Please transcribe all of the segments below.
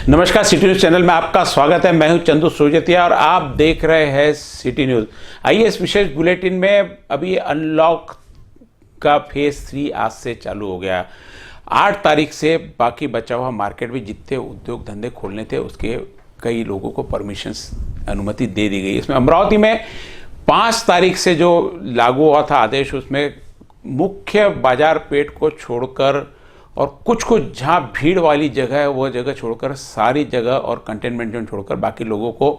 नमस्कार, city news channel में आपका स्वागत है। मैं हूं चंदू सोजतिया और आप देख रहे हैं सिटी न्यूज़। आइए इस विशेष बुलेटिन में अभी अनलॉक का फेज 3 आज से चालू हो गया। 8 तारीख से बाकी बचा हुआ मार्केट में जितने उद्योग धंधे खोलने थे उसके कई लोगों को परमिशन अनुमति दे दी गई। इसमें अमरावती में 5 तारीख से जो लागू हुआ था आदेश, उसमें मुख्य बाजार पेट को छोड़कर और कुछ जहां भीड़ वाली जगह है वो जगह छोड़कर सारी जगह और कंटेनमेंट जोन छोड़कर बाकी लोगों को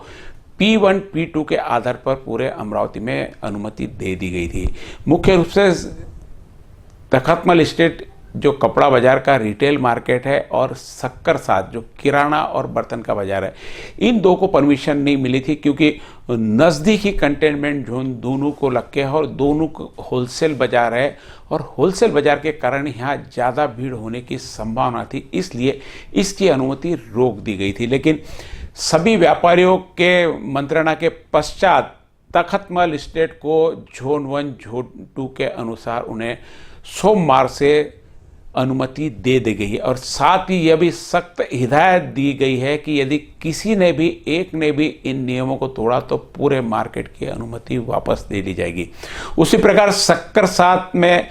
P1 P2 के आधार पर पूरे अमरावती में अनुमति दे दी गई थी। मुख्य रूप से तखतमल स्टेट जो कपड़ा बाजार का रिटेल मार्केट है और शक्कर साथ जो किराना और बर्तन का बाजार है, इन दो को परमिशन नहीं मिली थी क्योंकि नज़दीकी कंटेनमेंट जोन दोनों को लग के है और दोनों होलसेल बाजार है और होलसेल बाजार के कारण यहाँ ज़्यादा भीड़ होने की संभावना थी, इसलिए इसकी अनुमति रोक दी गई थी। लेकिन सभी व्यापारियों के मंत्रणा के पश्चात तखतमल स्टेट को जोन 1 जोन 2 के अनुसार उन्हें सोमवार से अनुमति दे दी गई है और साथ ही यह भी सख्त हिदायत दी गई है कि यदि किसी ने भी एक ने भी इन नियमों को तोड़ा तो पूरे मार्केट की अनुमति वापस दे ली जाएगी। उसी प्रकार शक्कर साथ में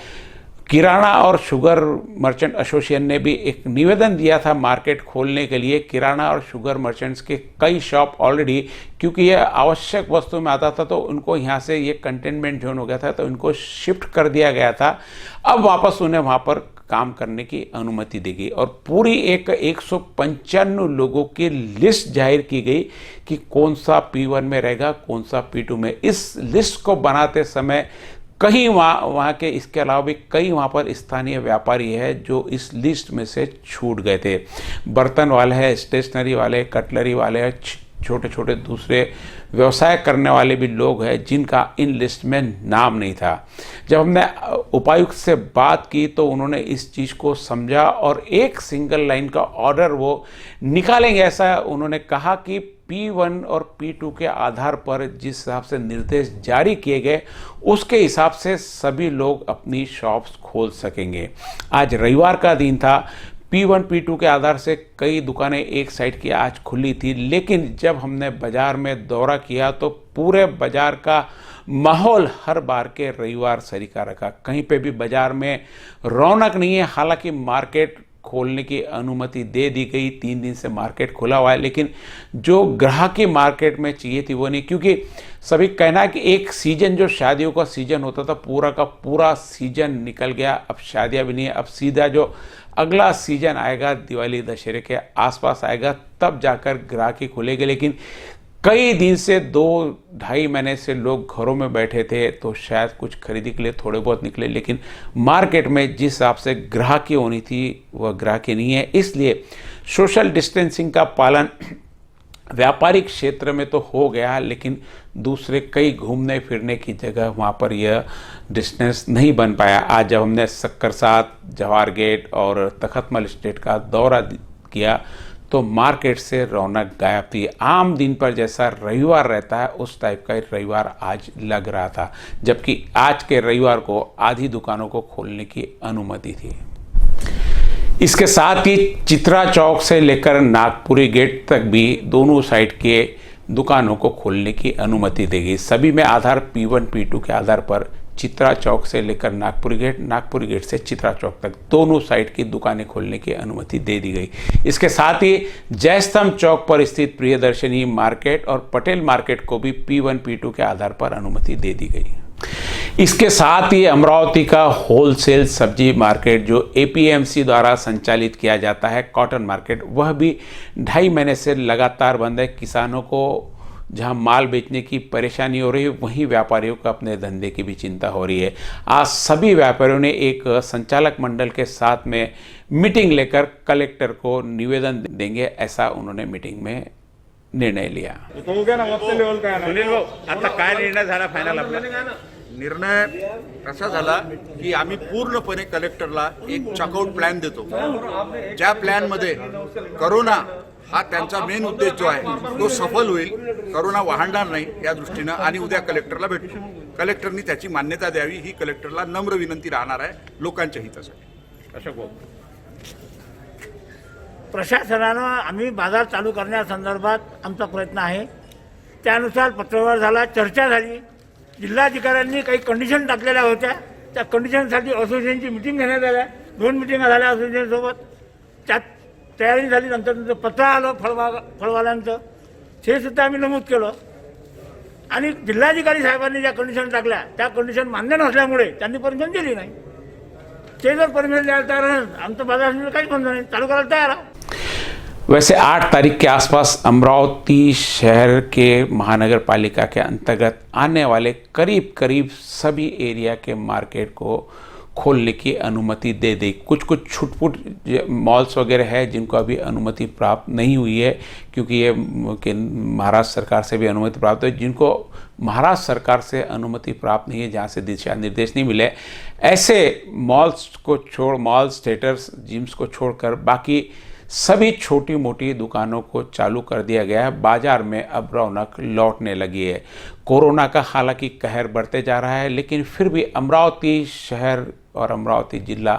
किराना और शुगर मर्चेंट एसोसिएशन ने भी एक निवेदन दिया था मार्केट खोलने के लिए। किराना और शुगर मर्चेंट्स के कई शॉप ऑलरेडी, क्योंकि यह आवश्यक वस्तु में आता था तो उनको यहाँ से ये कंटेनमेंट जोन हो गया था तो इनको शिफ्ट कर दिया गया था। अब वापस उन्हें वहाँ पर काम करने की अनुमति दी गई और पूरी 195 लोगों की लिस्ट जाहिर की गई कि कौन सा P1 में रहेगा, कौन सा P2 में। इस लिस्ट को बनाते समय कहीं वहाँ के इसके अलावा भी कई वहाँ पर स्थानीय व्यापारी है जो इस लिस्ट में से छूट गए थे। बर्तन वाले हैं, स्टेशनरी वाले, कटलरी वाले हैं, छोटे छोटे दूसरे व्यवसाय करने वाले भी लोग हैं जिनका इन लिस्ट में नाम नहीं था। जब हमने उपायुक्त से बात की तो उन्होंने इस चीज़ को समझा और एक सिंगल लाइन का ऑर्डर वो निकालेंगे, ऐसा उन्होंने कहा कि P1 और P2 के आधार पर जिस हिसाब से निर्देश जारी किए गए उसके हिसाब से सभी लोग अपनी शॉप्स खोल सकेंगे। आज रविवार का दिन था। P1 P2 के आधार से कई दुकानें एक साइड की आज खुली थी, लेकिन जब हमने बाजार में दौरा किया तो पूरे बाजार का माहौल हर बार के रविवार सरीका रखा। कहीं पे भी बाजार में रौनक नहीं है। हालांकि मार्केट खोलने की अनुमति दे दी गई, 3 दिन से मार्केट खुला हुआ है, लेकिन जो ग्राहकी मार्केट में चाहिए थी वो नहीं, क्योंकि सभी कहना है कि एक सीजन जो शादियों का सीजन होता था पूरा का पूरा सीजन निकल गया। अब शादियां भी नहीं है, अब सीधा जो अगला सीजन आएगा दिवाली दशहरे के आसपास आएगा तब जाकर ग्राहकी खुलेगी। लेकिन कई दिन से 2-2.5 महीने से लोग घरों में बैठे थे तो शायद कुछ खरीदी के लिए थोड़े बहुत निकले, लेकिन मार्केट में जिस हिसाब से ग्राहकी होनी थी वह ग्राहकी नहीं है। इसलिए सोशल डिस्टेंसिंग का पालन व्यापारिक क्षेत्र में तो हो गया, लेकिन दूसरे कई घूमने फिरने की जगह वहाँ पर यह डिस्टेंस नहीं बन पाया। आज जब हमने शक्कर साथ, जवाहर गेट और तखतमल स्टेट का दौरा किया तो मार्केट से रौनक गायब थी। आम दिन पर जैसा रविवार रहता है उस टाइप का रविवार आज लग रहा था, जबकि आज के रविवार को आधी दुकानों को खोलने की अनुमति थी। इसके साथ ही चित्रा चौक से लेकर नागपुरी गेट तक भी दोनों साइड के दुकानों को खोलने की अनुमति दी गई। सभी में आधार P1 P2 के आधार पर चित्रा चौक से लेकर नागपुरी गेट से चित्रा चौक तक दोनों साइड की दुकानें खोलने की अनुमति दे दी गई। इसके साथ ही जयस्तंभ चौक पर स्थित प्रियदर्शनी मार्केट और पटेल मार्केट को भी P1 P2 के आधार पर अनुमति दे दी गई। इसके साथ ही अमरावती का होलसेल सब्जी मार्केट जो APMC द्वारा संचालित किया जाता है, कॉटन मार्केट, वह भी 2.5 महीने से लगातार बंद है। किसानों को जहां माल बेचने की परेशानी हो रही है वहीं व्यापारियों को अपने धंधे की भी चिंता हो रही है। आज सभी व्यापारियों ने एक संचालक मंडल के साथ में मीटिंग लेकर कलेक्टर को निवेदन देंगे, ऐसा उन्होंने मीटिंग में निर्णय लिया। आता काय निर्णय झाला फायनल आपला? निर्णय असा झाला की आम्ही पूर्णपणे कलेक्टरला एक चॉकआउट प्लॅन देतो, ज्या प्लॅनमध्ये करोना हा त्यांचा मेन उद्देश जो आहे तो सफल होईल, करोना वाढणार नाही या दृष्टीने, आणि उद्या कलेक्टरला भेटू। कलेक्टरनी त्याची मान्यता द्यावी ही कलेक्टरला नम्र विनंती राहणार आहे लोकांच्या हितासाठी। अशोक भाऊ, प्रशासनानं आम्ही बाजार चालू करण्यासंदर्भात आमचा प्रयत्न आहे. त्यानुसार पत्रव्यवहार झाला, चर्चा झाली. जिल्हाधिकाऱ्यांनी काही कंडिशन टाकलेल्या होत्या. त्या कंडिशनसाठी असोसिएशनची मिटिंग घेण्यात आल्या. 2 मिटिंगा झाल्या असोसिएशनसोबत. त्यात तयारी झाली. नंतर पत्र आलं फळवाल्यांचं, हे सुद्धा आम्ही नमूद केलं. आणि जिल्हाधिकारी साहेबांनी ज्या कंडिशन टाकल्या त्या कंडिशन मान्य नसल्यामुळे त्यांनी परमिशन दिली नाही. ते जर परमिशन द्यायला तयार नाही, आमचं बाजार काही बंद नाही, चालू करायला तयार आहे. वैसे 8 तारीख के आसपास अमरावती शहर के महानगर पालिका के अंतर्गत आने वाले करीब करीब सभी एरिया के मार्केट को खोलने की अनुमति दे दी. कुछ छुटपुट मॉल्स वगैरह है जिनको अभी अनुमति प्राप्त नहीं हुई है, क्योंकि ये महाराष्ट्र सरकार से भी अनुमति प्राप्त है. जिनको महाराष्ट्र सरकार से अनुमति प्राप्त नहीं है, जहाँ से दिशा निर्देश नहीं मिले, ऐसे मॉल्स को छोड़, मॉल्स, थिएटर्स, जिम्स को छोड़कर बाकी सभी छोटी मोटी दुकानों को चालू कर दिया गया है. बाजार में अब रौनक लौटने लगी है. कोरोना का हालांकि कहर बढ़ते जा रहा है, लेकिन फिर भी अमरावती शहर और अमरावती जिला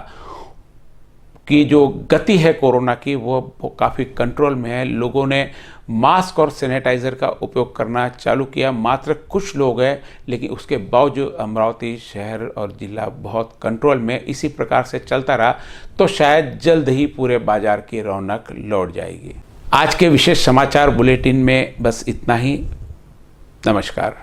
की जो गति है कोरोना की वो काफ़ी कंट्रोल में है. लोगों ने मास्क और सैनिटाइज़र का उपयोग करना चालू किया. मात्र कुछ लोग हैं, लेकिन उसके बावजूद अमरावती शहर और जिला बहुत कंट्रोल में. इसी प्रकार से चलता रहा तो शायद जल्द ही पूरे बाजार की रौनक लौट जाएगी. आज के विशेष समाचार बुलेटिन में बस इतना ही. नमस्कार.